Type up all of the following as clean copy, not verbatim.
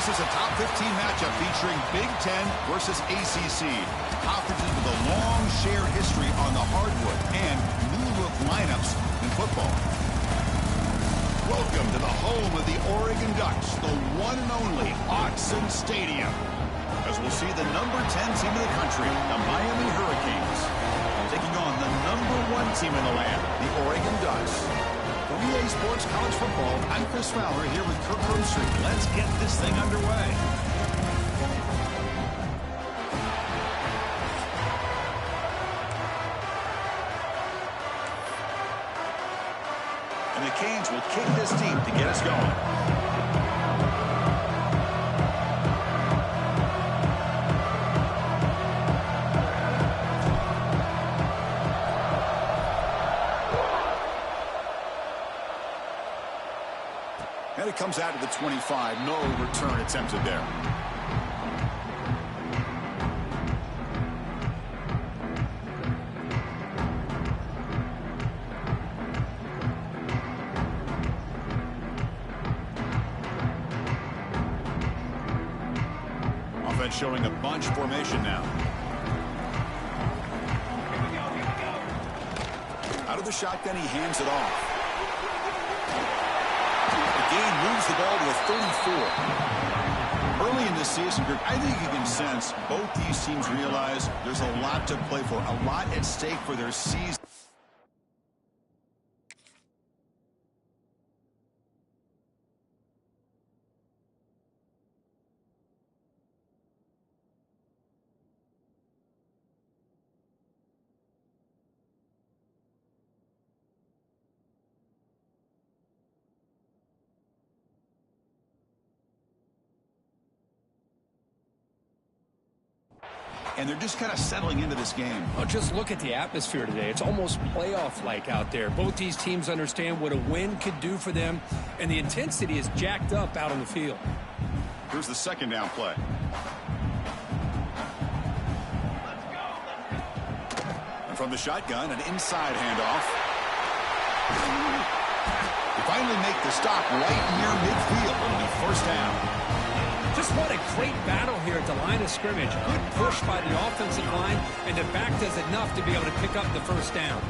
This is a top 15 matchup featuring Big Ten versus ACC. Conferences with a long shared history on the hardwood and new-look lineups in football. Welcome to the home of the Oregon Ducks, the one and only Autzen Stadium. As we'll see the number 10 team in the country, the Miami Hurricanes, taking on the number 1 team in the land, the Oregon Ducks. For EA Sports College Football, I'm Chris Fowler here with Kirk Herbstreit. Let's get this thing underway. And the Canes will kick this deep to get us going. And it comes out to the 25. No return attempted there. Offense showing a bunch formation now. Out of the shotgun, he hands it off. Gain moves the ball to a 34. Early in this season, group, I think you can sense both these teams realize there's a lot to play for, a lot at stake for their season. And they're just kind of settling into this game. Well, just look at the atmosphere today. It's almost playoff-like out there. Both these teams understand what a win could do for them, and the intensity is jacked up out on the field. Here's the second down play. And from the shotgun, an inside handoff. They finally make the stop right near midfield. It'll be first down. Just what a great battle here at the line of scrimmage. Good push by the offensive line, and the back does enough to be able to pick up the first down.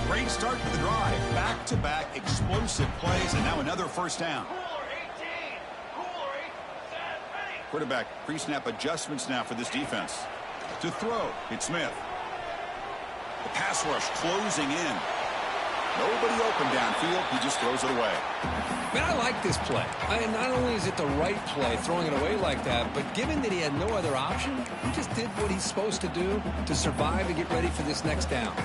Great start to the drive. Back-to-back explosive plays, and now another first down. Quarterback pre-snap adjustments now for this defense. To throw, it's Smith. The pass rush closing in. Nobody open downfield. He just throws it away. Man, I like this play. Not only is it the right play, throwing it away like that, but given that he had no other option, he just did what he's supposed to do to survive and get ready for this next down.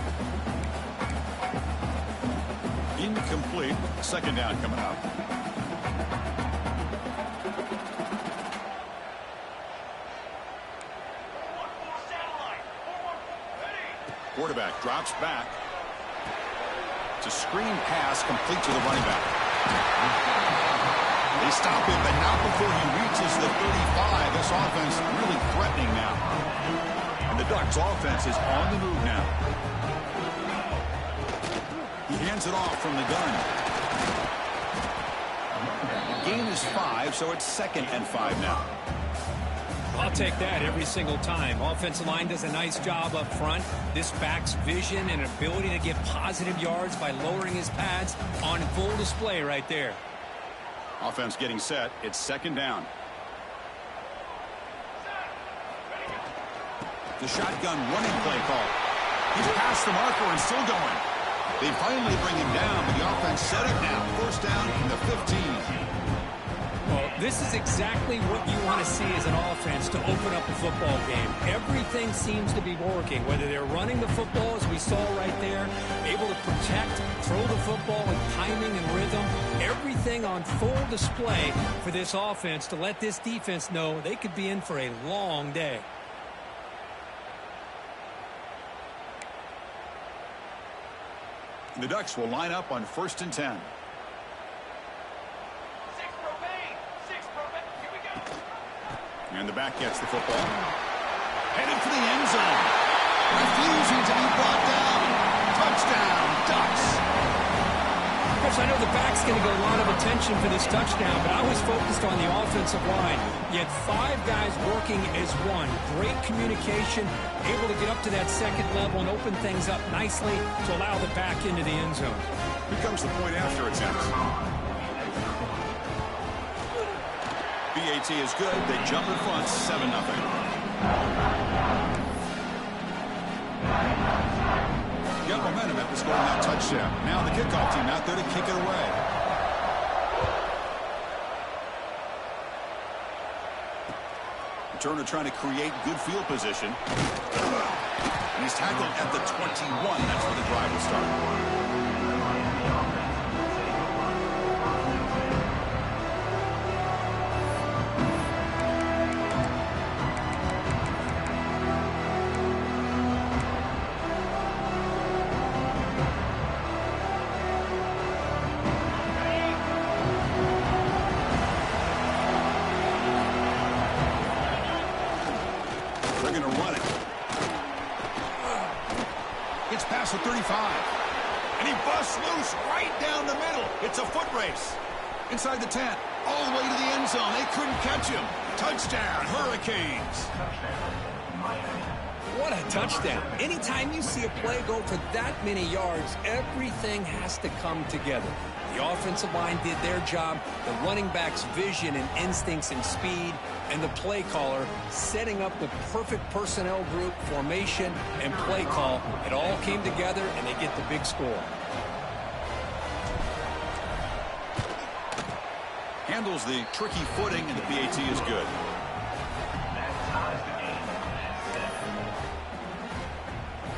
Incomplete. Second down coming up. Quarterback drops back. It's a screen pass complete to the running back. They stop him, but not before he reaches the 35. This offense really threatening now. And the Ducks offense is on the move now. He hands it off from the gun. Gain is 5, so it's 2nd and 5 now. I'll take that every single time. Offensive line does a nice job up front. This back's vision and ability to get positive yards by lowering his pads on full display right there. Offense getting set. It's 2nd down. The shotgun running play call. He's past the marker and still going. They finally bring him down, but the offense set it now. First down from the 15. Well, this is exactly what you want to see as an offense to open up a football game. Everything seems to be working, whether they're running the football, as we saw right there, able to protect, throw the football with timing and rhythm, everything on full display for this offense to let this defense know they could be in for a long day. The Ducks will line up on 1st and 10. And the back gets the football. Headed for the end zone. Refusing to be brought down. Touchdown, Ducks. Chris, I know the back's going to get a lot of attention for this touchdown, but I was focused on the offensive line. You had 5 guys working as one. Great communication, able to get up to that second level and open things up nicely to allow the back into the end zone. Here comes the point after attempt. BAT is good. They jump in front, 7-0. Got momentum after scoring that touchdown. Now the kickoff team out there to kick it away. Turner trying to create good field position. And he's tackled at the 21. That's where the drive will start. They're going to run it. Gets past the 35. And he busts loose right down the middle. It's a foot race. Inside the 10. All the way to the end zone. They couldn't catch him. Touchdown, Hurricanes. What a touchdown. Anytime you see a play go for that many yards, everything has to come together. The offensive line did their job, the running back's vision and instincts and speed, and the play caller setting up the perfect personnel group, formation, and play call. It all came together, and they get the big score. Handles the tricky footing, and the BAT is good.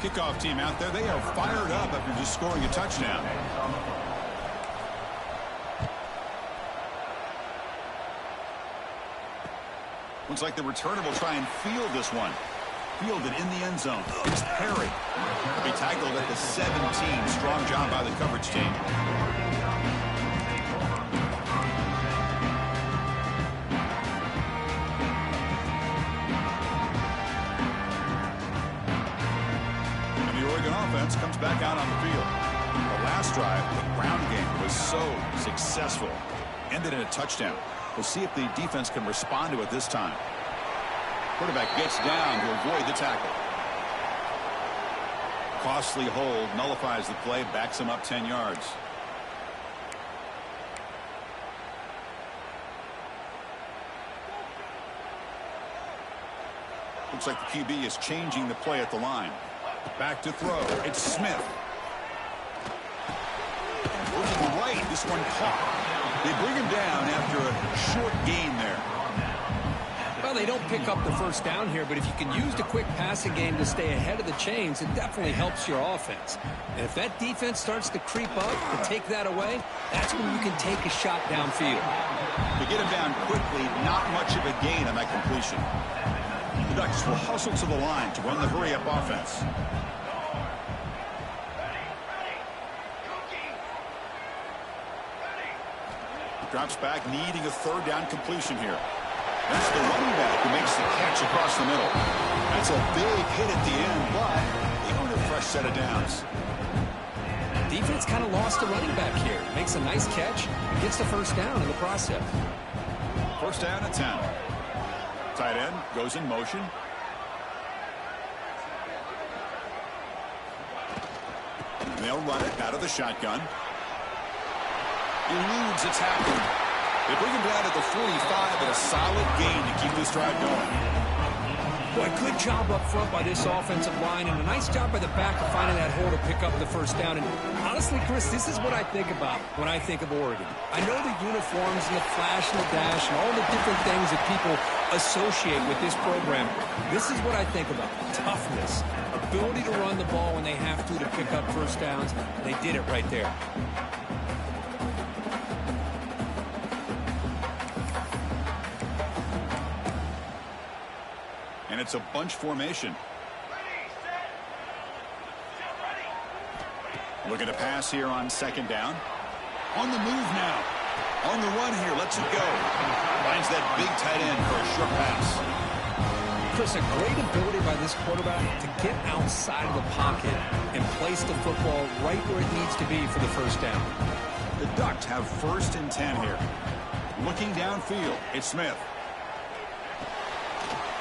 Kickoff team out there. They are fired up after just scoring a touchdown. Looks like the returner will try and field this one. Fielded in the end zone. It's Perry. He tackled at the 17. Strong job by the coverage team. And the Oregon offense comes back out on the field. The last drive, the ground game was so successful. Ended in a touchdown. We'll see if the defense can respond to it this time. Quarterback gets down to avoid the tackle. Costly hold, nullifies the play, backs him up 10 yards. Looks like the QB is changing the play at the line. Back to throw. It's Smith. Looking right. This one caught. They bring him down after a short gain there. Well, they don't pick up the first down here, but if you can use the quick passing game to stay ahead of the chains, it definitely helps your offense. And if that defense starts to creep up and take that away, that's when you can take a shot downfield. To get him down quickly, not much of a gain on that completion. The Ducks will hustle to the line to run the hurry-up offense. Drops back, needing a third down completion here. That's the running back who makes the catch across the middle. That's a big hit at the end, but they earn a fresh set of downs. Defense kind of lost the running back here. Makes a nice catch and gets the first down in the process. First down at 10. Tight end goes in motion. And they'll run it out of the shotgun. Eludes a tackle. They bring him down at the 45 and a solid gain to keep this drive going. Boy, good job up front by this offensive line, and a nice job by the back of finding that hole to pick up the first down. And honestly, Chris, this is what I think about when I think of Oregon. I know the uniforms and the flash and the dash and all the different things that people associate with this program. This is what I think about. Toughness, ability to run the ball when they have to pick up first downs. And they did it right there. And it's a bunch formation. Looking to pass here on second down. On the move now. On the run here. Lets it go. Finds that big tight end for a short pass. Chris, a great ability by this quarterback to get outside of the pocket and place the football right where it needs to be for the first down. The Ducks have 1st and 10 here. Looking downfield, it's Smith.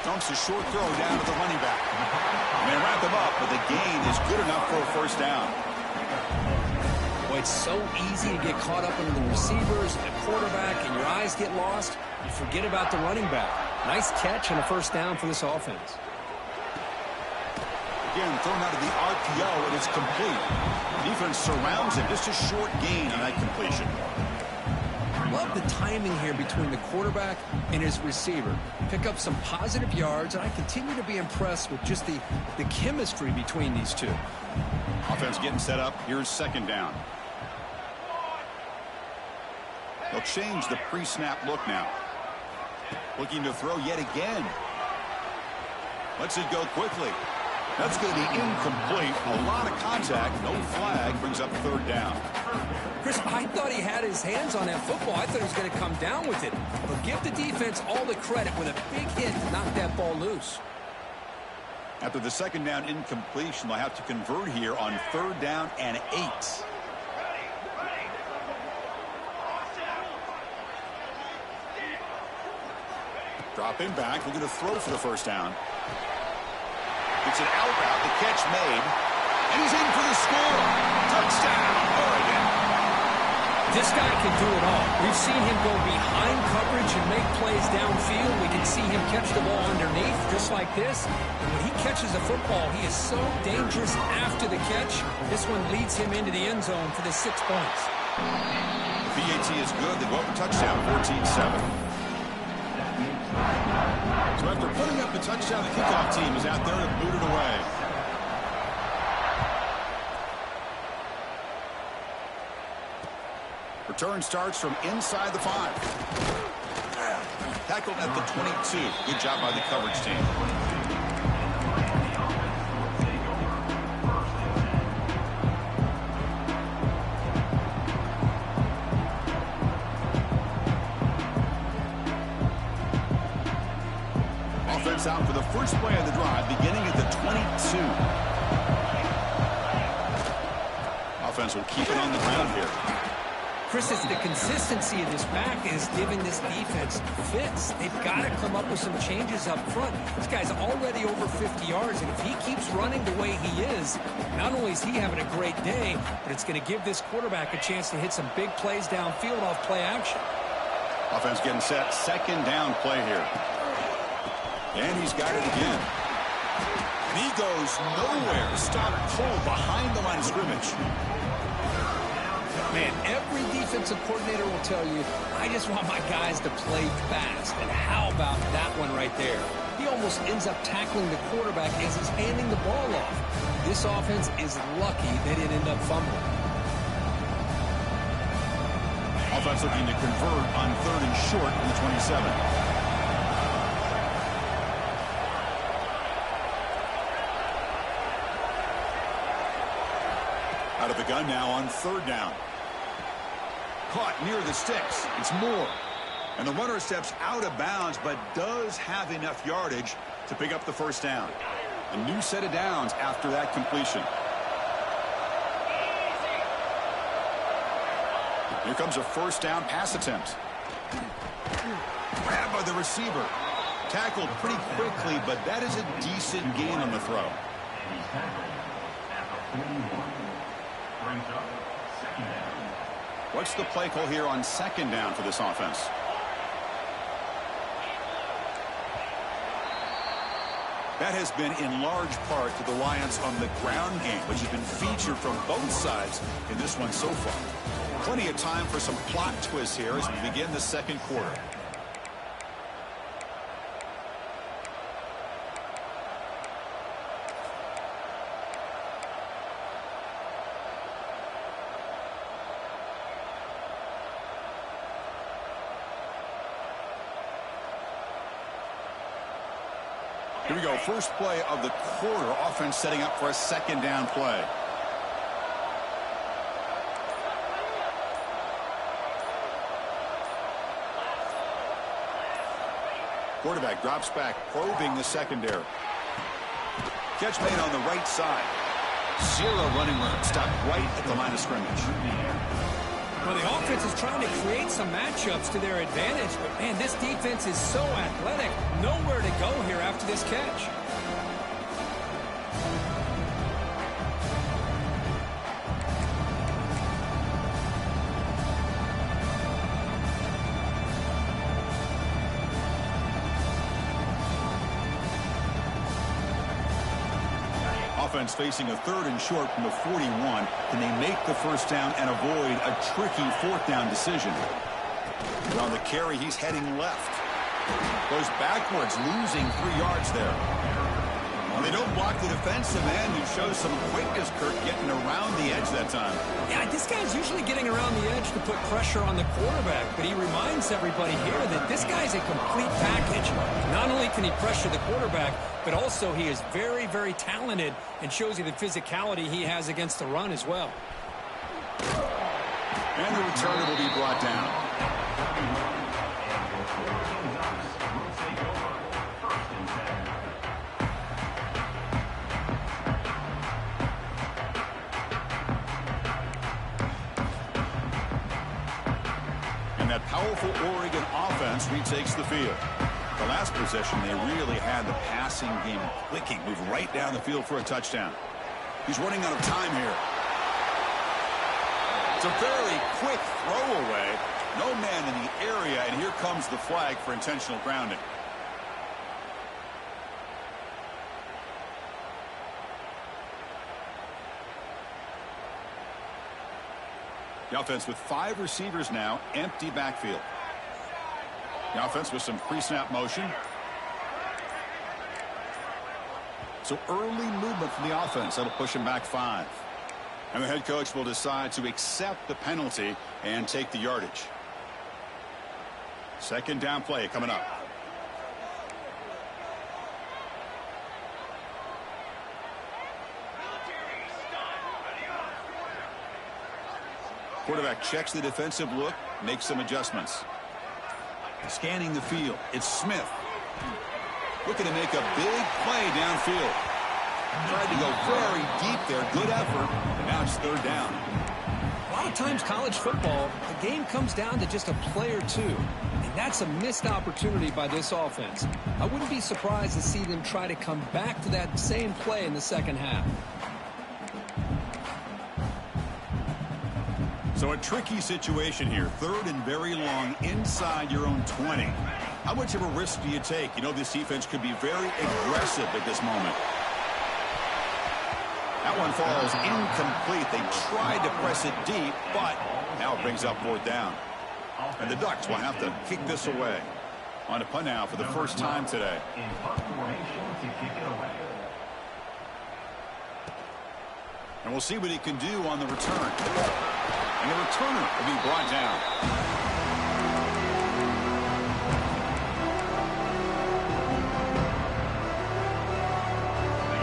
Dumps a short throw down to the running back. And they wrap him up, but the gain is good enough for a 1st down. Boy, it's so easy to get caught up into the receivers and the quarterback, and your eyes get lost. You forget about the running back. Nice catch and a 1st down for this offense. Again, thrown out of the RPO, and it's complete. Defense surrounds him. Just a short gain on that completion. Love the timing here between the quarterback and his receiver. Pick up some positive yards, and I continue to be impressed with just the chemistry between these two. Offense getting set up. Here's 2nd down. They'll change the pre-snap look now. Looking to throw yet again. Lets it go quickly. That's going to be incomplete. A lot of contact. No flag. Brings up 3rd down. Chris, I thought he had his hands on that football. I thought he was going to come down with it. But give the defense all the credit with a big hit to knock that ball loose. After the 2nd down incompletion, they'll have to convert here on 3rd down and 8. Dropping back. We're going to throw for the 1st down. It's an out route. The catch made. And he's in for the score. Touchdown, Oregon. This guy can do it all. We've seen him go behind coverage and make plays downfield. We can see him catch the ball underneath just like this. And when he catches the football, he is so dangerous after the catch. This one leads him into the end zone for the 6 points. The PAT is good. They go up a touchdown, 14-7. So after putting up a touchdown, the kickoff team is out there to boot it away. Return starts from inside the 5. Tackled at the 22. Good job by the coverage team. Offense out for the first play of the drive, beginning at the 22. Offense will keep it on the ground here. Chris, it's the consistency of this back is giving this defense fits. They've got to come up with some changes up front. This guy's already over 50 yards, and if he keeps running the way he is, not only is he having a great day, but it's going to give this quarterback a chance to hit some big plays downfield off play action. Offense getting set. 2nd down play here. And he's got it again. And he goes nowhere. Stop pull behind the line of scrimmage. Man, every defensive coordinator will tell you, I just want my guys to play fast. And how about that one right there? He almost ends up tackling the quarterback as he's handing the ball off. This offense is lucky they didn't end up fumbling. Offense looking to convert on 3rd and short in the 27. Out of the gun now on 3rd down. Caught near the sticks. It's Moore. And the runner steps out of bounds, but does have enough yardage to pick up the 1st down. A new set of downs after that completion. Here comes a 1st down pass attempt. Grabbed by the receiver. Tackled pretty quickly, but that is a decent gain on the throw. What's the play call here on 2nd down for this offense? That has been in large part to the Lions on the ground game, which has been featured from both sides in this one so far. Plenty of time for some plot twists here as we begin the 2nd quarter. Here we go. First play of the quarter. Offense setting up for a 2nd down play. Quarterback drops back, probing the secondary. Catch made on the right side. Zero running room. Stopped right at the line of scrimmage. Well, the offense is trying to create some matchups to their advantage, but, man, this defense is so athletic. Nowhere to go here after this catch. Offense facing a 3rd and short from the 41. Can they make the first down and avoid a tricky 4th down decision? And on the carry, he's heading left. Goes backwards, losing 3 yards there. Well, they don't block the defensive end, who shows some quickness, Kurt, getting around the edge that time. Yeah, this guy's usually getting around the edge to put pressure on the quarterback, but he reminds everybody here that this guy's a complete package. Not only can he pressure the quarterback, but also he is very, very talented and shows you the physicality he has against the run as well. And the returner will be brought down. And that powerful Oregon offense retakes the field. The last possession, they really had the passing game clicking. Move right down the field for a touchdown. He's running out of time here. It's a very quick throwaway. No man in the area, and here comes the flag for intentional grounding. The offense with 5 receivers now, empty backfield. The offense with some pre-snap motion. So early movement from the offense. That'll push him back 5. And the head coach will decide to accept the penalty and take the yardage. 2nd down play coming up. Quarterback checks the defensive look, makes some adjustments. Scanning the field, it's Smith. Looking to make a big play downfield. Tried to go very deep there, good effort, and now it's 3rd down. A lot of times college football, the game comes down to just a play or two, and that's a missed opportunity by this offense. I wouldn't be surprised to see them try to come back to that same play in the 2nd half. So a tricky situation here. 3rd and very long inside your own 20. How much of a risk do you take? You know, this defense could be very aggressive at this moment. That one falls incomplete. They tried to press it deep, but now it brings up 4th down. And the Ducks will have to kick this away. On a punt now for the first time today. And we'll see what he can do on the return. And the returner will be brought down.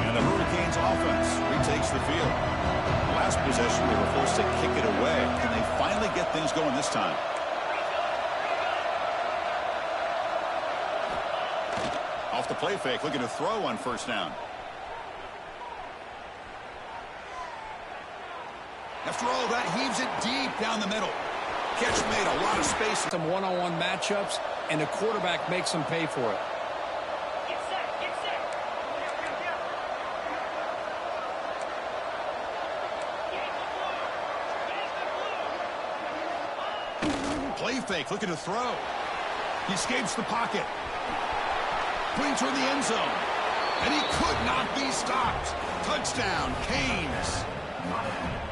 And the Hurricanes offense retakes the field. Last possession, they were forced to kick it away. Can they finally get things going this time? Off the play fake, looking to throw on 1st down. After all that, heaves it deep down the middle. Catch made, a lot of space. Some one-on-one matchups, and the quarterback makes them pay for it. Play fake, looking to throw. He escapes the pocket. Putting toward the end zone. And he could not be stopped. Touchdown, Canes.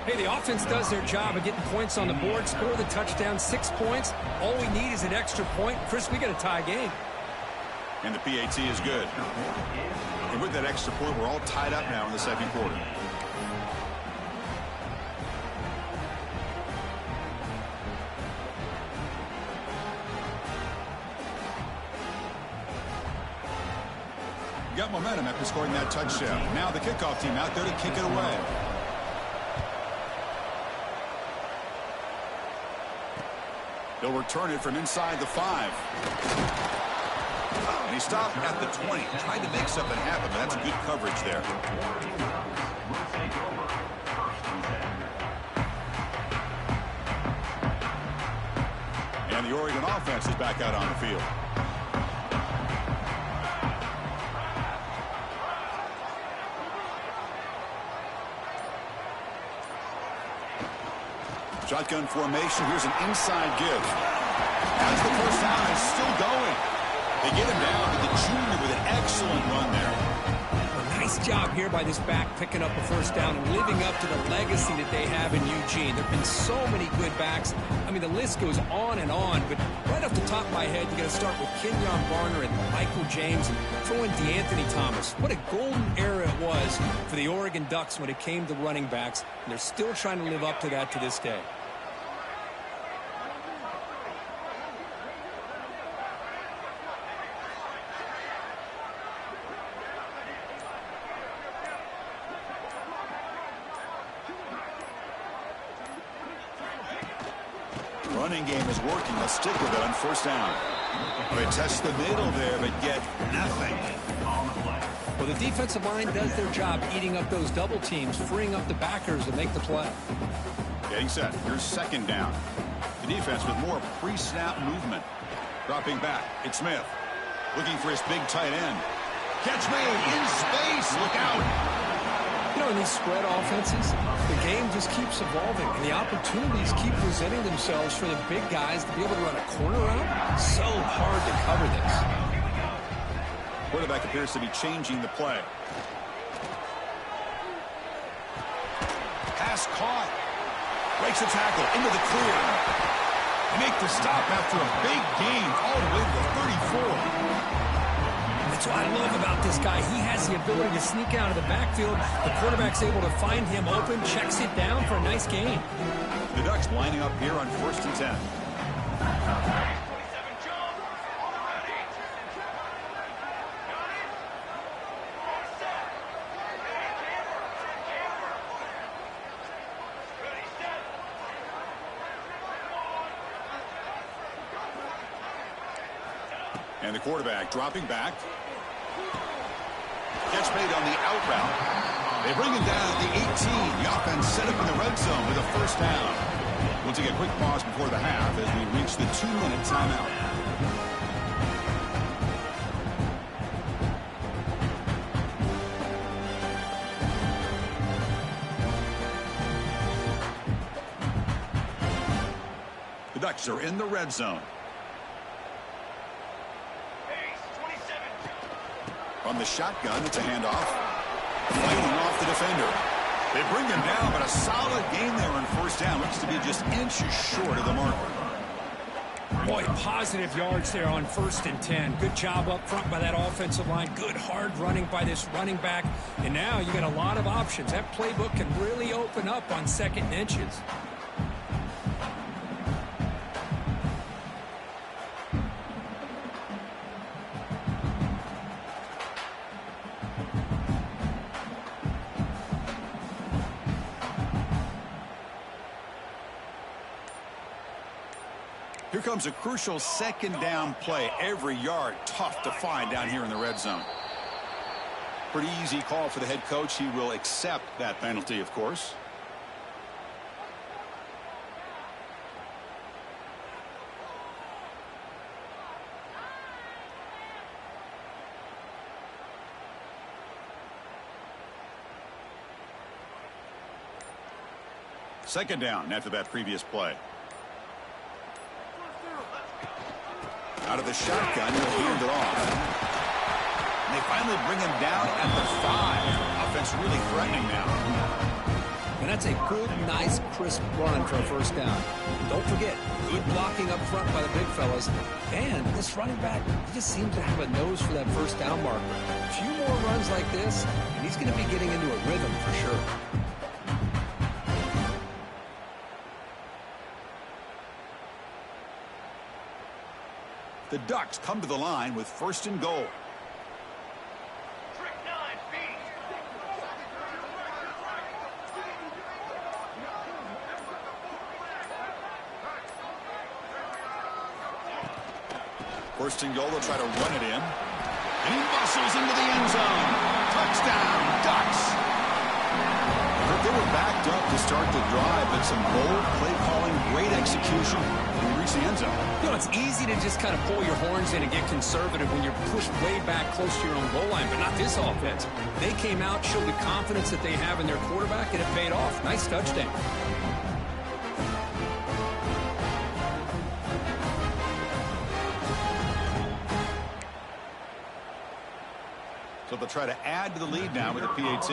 Hey, the offense does their job of getting points on the board, score the touchdown, 6 points. All we need is an extra point. Chris, we got a tie game. And the PAT is good. And with that extra point, we're all tied up now in the 2nd quarter. Got momentum after scoring that touchdown. Now the kickoff team out there to kick it away. They'll return it from inside the 5. And he stopped at the 20. Tried to make something happen, but that's good coverage there. And the Oregon offense is back out on the field. Shotgun formation. Here's an inside give. As the first down is still going. They get him down to the junior with an excellent run there. A nice job here by this back picking up a first down and living up to the legacy that they have in Eugene. There have been so many good backs. I mean, the list goes on and on, but right off the top of my head, you got to start with Kenyon Barner and Michael James and throw in DeAnthony Thomas. What a golden era it was for the Oregon Ducks when it came to running backs, and they're still trying to live up to that to this day. Running game is working. Let's stick with it on first down. They test the middle there, but get nothing. Well, the defensive line does their job eating up those double teams, freeing up the backers to make the play. Getting set. Here's second down. The defense with more pre-snap movement. Dropping back. It's Smith. Looking for his big tight end. Catch made in space. Look out. You know, in these spread offenses, the game just keeps evolving, and the opportunities keep presenting themselves for the big guys to be able to run a corner route. So hard to cover this. Quarterback appears to be changing the play. Pass caught. Breaks a tackle into the clear. They make the stop after a big gain all the way to the 34. That's what I love about this guy. He has the ability to sneak out of the backfield. The quarterback's able to find him open, checks it down for a nice gain. The Ducks lining up here on 1st and 10. And the quarterback dropping back. Catch made on the out route. They bring him down at the 18. The offense set up in the red zone with a first down. We'll take a quick pause before the half as we reach the 2-minute timeout. The Ducks are in the red zone. From the shotgun, it's a handoff. Fighting off the defender. They bring him down, but a solid gain there on first down. Looks to be just inches short of the marker. Boy, positive yards there on 1st and 10. Good job up front by that offensive line. Good hard running by this running back. And now you got a lot of options. That playbook can really open up on 2nd and inches. Here comes a crucial 2nd down play. Every yard tough to find down here in the red zone. Pretty easy call for the head coach. He will accept that penalty, of course. Second down after that previous play. Out of the shotgun, he'll hand it off. And they finally bring him down at the 5. Offense really threatening now. And that's a good, nice, crisp run for a first down. Don't forget, good blocking up front by the big fellas. And this running back just seems to have a nose for that first down marker. A few more runs like this, and he's going to be getting into a rhythm for sure. The Ducks come to the line with 1st and goal. First and goal, they'll try to run it in. And he muscles into the end zone. Touchdown, Ducks. They were backed up to start the drive, but some bold play calling, great execution, and we reach the end zone. You know, it's easy to just kind of pull your horns in and get conservative when you're pushed way back close to your own goal line, but not this offense. They came out, showed the confidence that they have in their quarterback, and it paid off. Nice touchdown. So they'll try to add to the lead now with a PAT.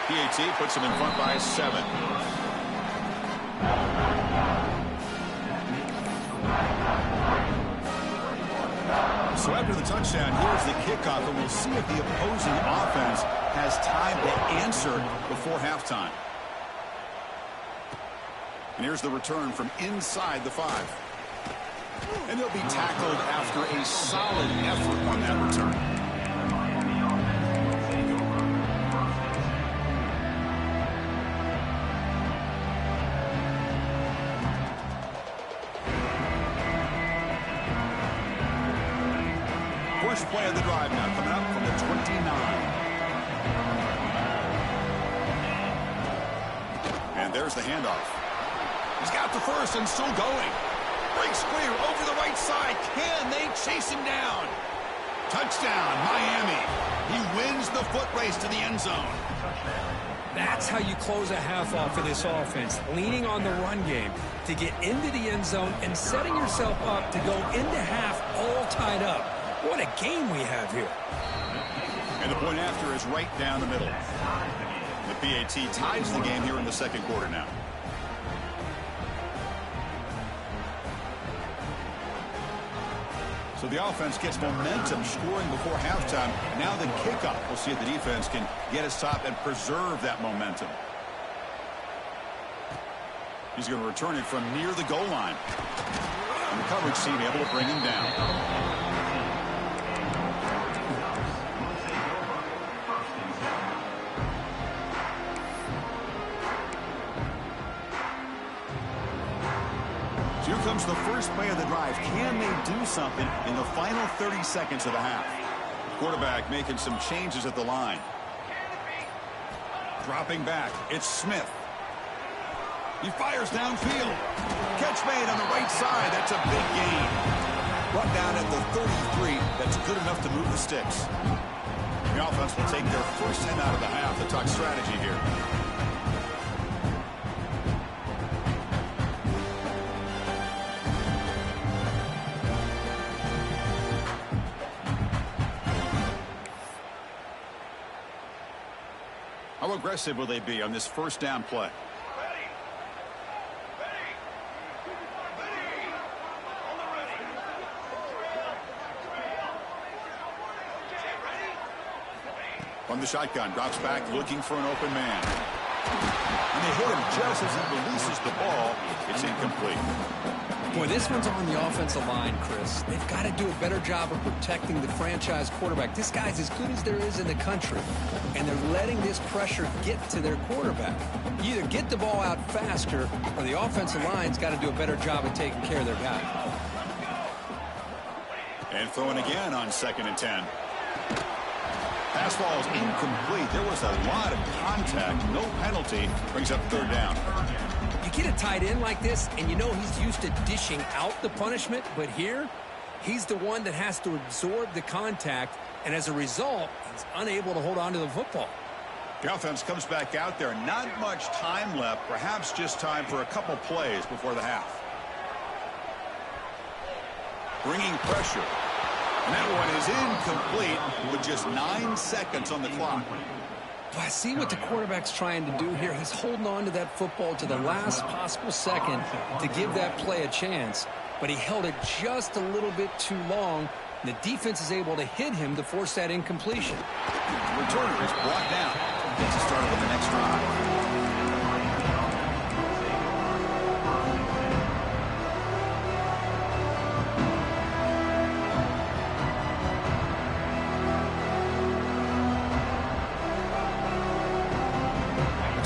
PAT puts them in front by 7. So after the touchdown, here's the kickoff, and we'll see if the opposing offense has time to answer before halftime. And here's the return from inside the 5. And he'll be tackled after a solid effort on that return. First play of the drive now coming up from the 29. And there's the handoff. He's got the first and still going. Breaks clear over the right side. Can they chase him down? Touchdown, Miami. He wins the foot race to the end zone. That's how you close a half off for this offense, leaning on the run game to get into the end zone and setting yourself up to go into half all tied up. What a game we have here. And the point after is right down the middle. The PAT ties the game here in the second quarter now. So the offense gets momentum scoring before halftime. Now the kickoff. We'll see if the defense can get his top and preserve that momentum. He's going to return it from near the goal line. And the coverage team able to bring him down. Here comes the first play of the drive. Can they do something in the final 30 seconds of the half? Quarterback making some changes at the line. Dropping back. It's Smith. He fires downfield. Catch made on the right side. That's a big gain. Brought down at the 33. That's good enough to move the sticks. The offense will take their first 10 out of the half. To talk strategy here. How aggressive will they be on this first down play? From the shotgun, drops back looking for an open man. And they hit him just as he releases the ball. It's incomplete. Boy, this one's on the offensive line, Chris. They've got to do a better job of protecting the franchise quarterback. This guy's as good as there is in the country, and they're letting this pressure get to their quarterback. You either get the ball out faster, or the offensive line's got to do a better job of taking care of their guy. And throwing again on 2nd and 10. Pass ball is incomplete. There was a lot of contact. No penalty. Brings up 3rd down. You get a tight end like this, and you know he's used to dishing out the punishment, but here, he's the one that has to absorb the contact, and as a result, he's unable to hold on to the football. The offense comes back out there. Not much time left. Perhaps just time for a couple plays before the half. Bringing pressure. And that one is incomplete with just 9 seconds on the clock. Well, I see what the quarterback's trying to do here. He's holding on to that football to the last possible second to give that play a chance. But he held it just a little bit too long. And the defense is able to hit him to force that incompletion. The returner is brought down. Gets us started with the next drive.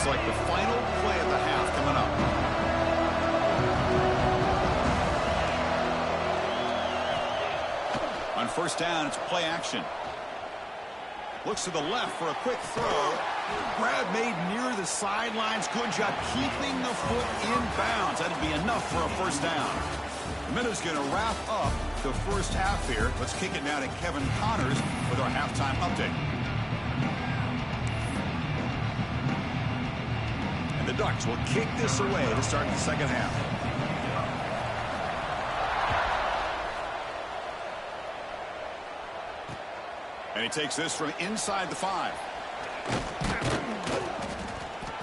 Like the final play of the half coming up. On 1st down, it's play action. Looks to the left for a quick throw. Grab made near the sidelines. Good job keeping the foot in bounds. That'd be enough for a first down. The minute's going to wrap up the first half here. Let's kick it now to Kevin Connors with our halftime update. And the Ducks will kick this away to start the second half. And he takes this from inside the 5.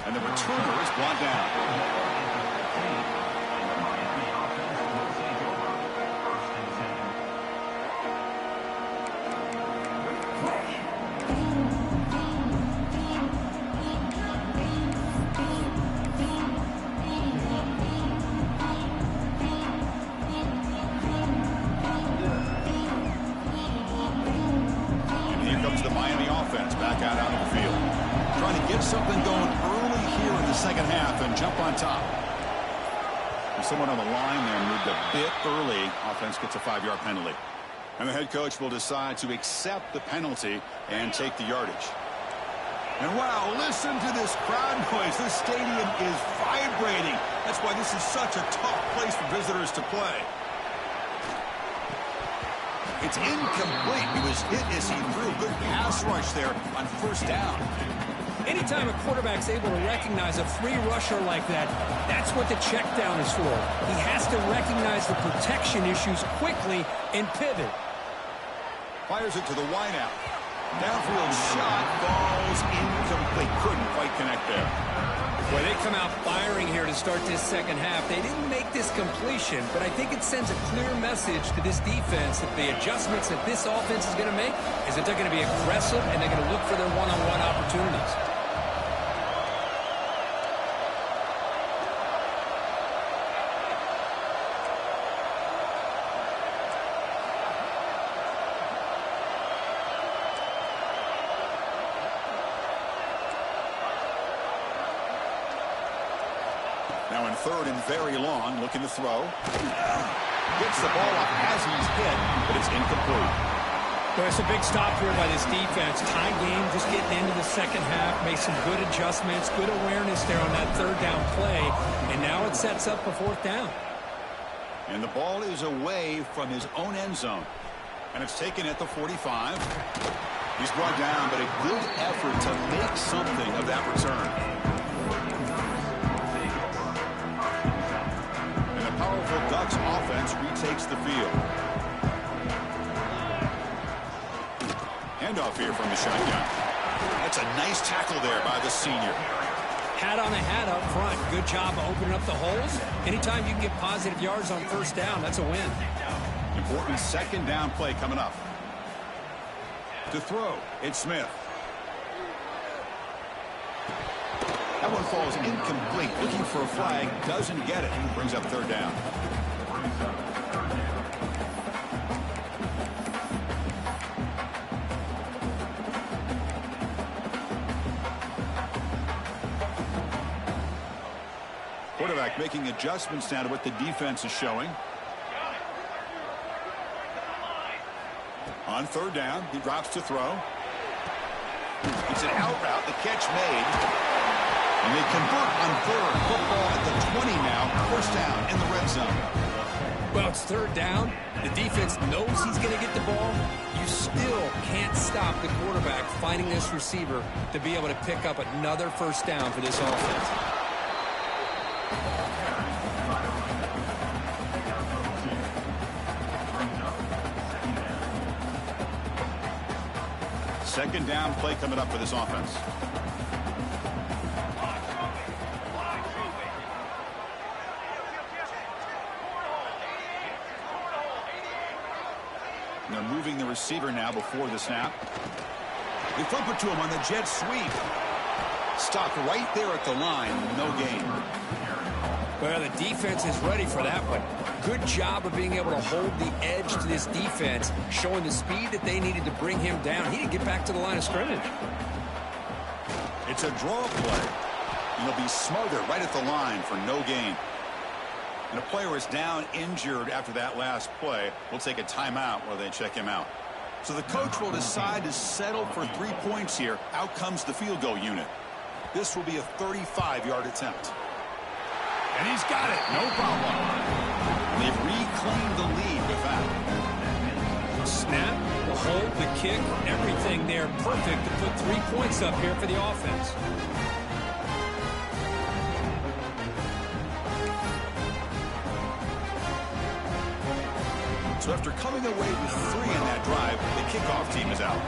And the returner is brought down. The Miami offense back out onto the field. Trying to get something going early here in the second half and jump on top. There's someone on the line there moved a bit early. Offense gets a 5-yard penalty. And the head coach will decide to accept the penalty and take the yardage. And wow, listen to this crowd noise. This stadium is vibrating. That's why this is such a tough place for visitors to play. It's incomplete. He was hit as he threw. Good pass rush there on first down. Anytime a quarterback's able to recognize a free rusher like that, that's what the check down is for. He has to recognize the protection issues quickly and pivot. Fires it to the wideout. Downfield shot falls incomplete. Couldn't quite connect there. Well, they come out firing here to start this second half. They didn't make this completion, but I think it sends a clear message to this defense that the adjustments that this offense is going to make is that they're going to be aggressive and they're going to look for their one-on-one opportunities. Now in third and very long, looking to throw. Gets the ball up as he's hit, but it's incomplete. Well, it's a big stop here by this defense. Tie game, just getting into the second half. Made some good adjustments, good awareness there on that third down play. And now it sets up a fourth down. And the ball is away from his own end zone. And it's taken at the 45. He's brought down, but a good effort to make something of that return. Powerful Ducks offense retakes the field. Handoff here from the shotgun. That's a nice tackle there by the senior. Hat on a hat up front. Good job of opening up the holes. Anytime you can get positive yards on first down, that's a win. Important second down play coming up. To throw, it's Smith. That one falls incomplete. Looking for a flag. Doesn't get it. Brings up third down. Quarterback making adjustments now to what the defense is showing. On third down, he drops to throw. It's an out route. The catch made. And they convert on third. Football at the 20 now. First down in the red zone. Well, it's third down. The defense knows he's going to get the ball. You still can't stop the quarterback finding this receiver to be able to pick up another first down for this offense. Second down play coming up for this offense. And they're moving the receiver now before the snap. They flip it to him on the jet sweep. Stopped right there at the line. No gain. Well, the defense is ready for that one. Good job of being able to hold the edge to this defense, showing the speed that they needed to bring him down. He didn't get back to the line of scrimmage. It's a draw play. And he'll be smothered right at the line for no gain. And a player is down injured after that last play. We'll take a timeout while they check him out. So the coach will decide to settle for 3 points here. Out comes the field goal unit. This will be a 35-yard attempt. And he's got it. No problem. They've reclaimed the lead with that. Snap, the hold, the kick, everything there perfect to put 3 points up here for the offense. So after coming away with 3 in that drive, the kickoff team is out.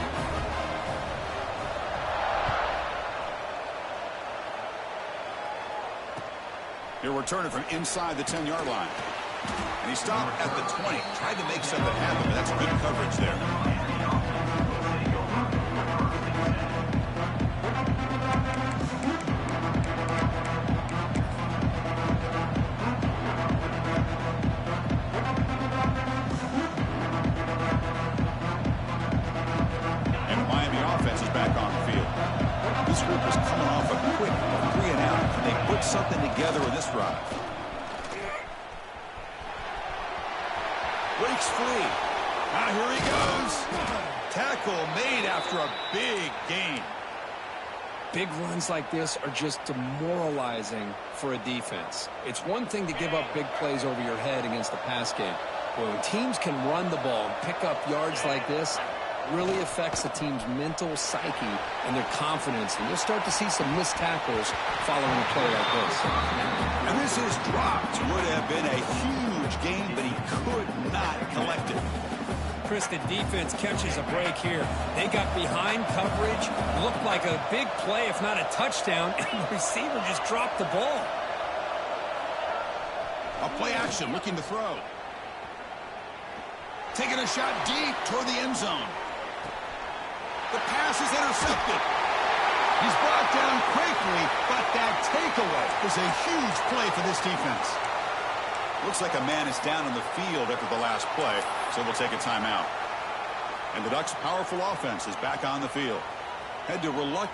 He'll return it from inside the 10-yard line. And he stopped at the 20. Tried to make something happen, but that's good coverage there. This group is coming off a quick 3-and-out, and they put something together in this drive. Breaks free. Now here he goes. Tackle made after a big gain. Big runs like this are just demoralizing for a defense. It's one thing to give up big plays over your head against the pass game. But when teams can run the ball and pick up yards like this, really affects the team's mental psyche and their confidence. And you'll start to see some missed tackles following a play like this. And this is dropped. Would have been a huge gain, but he could not collect it. Chris, the defense catches a break here. They got behind coverage, looked like a big play, if not a touchdown, and the receiver just dropped the ball. A play action, looking to throw. Taking a shot deep toward the end zone. The pass is intercepted. He's brought down quickly, but that takeaway is a huge play for this defense. Looks like a man is down on the field after the last play, so we'll take a timeout. And the Ducks' powerful offense is back on the field. Had to reluctantly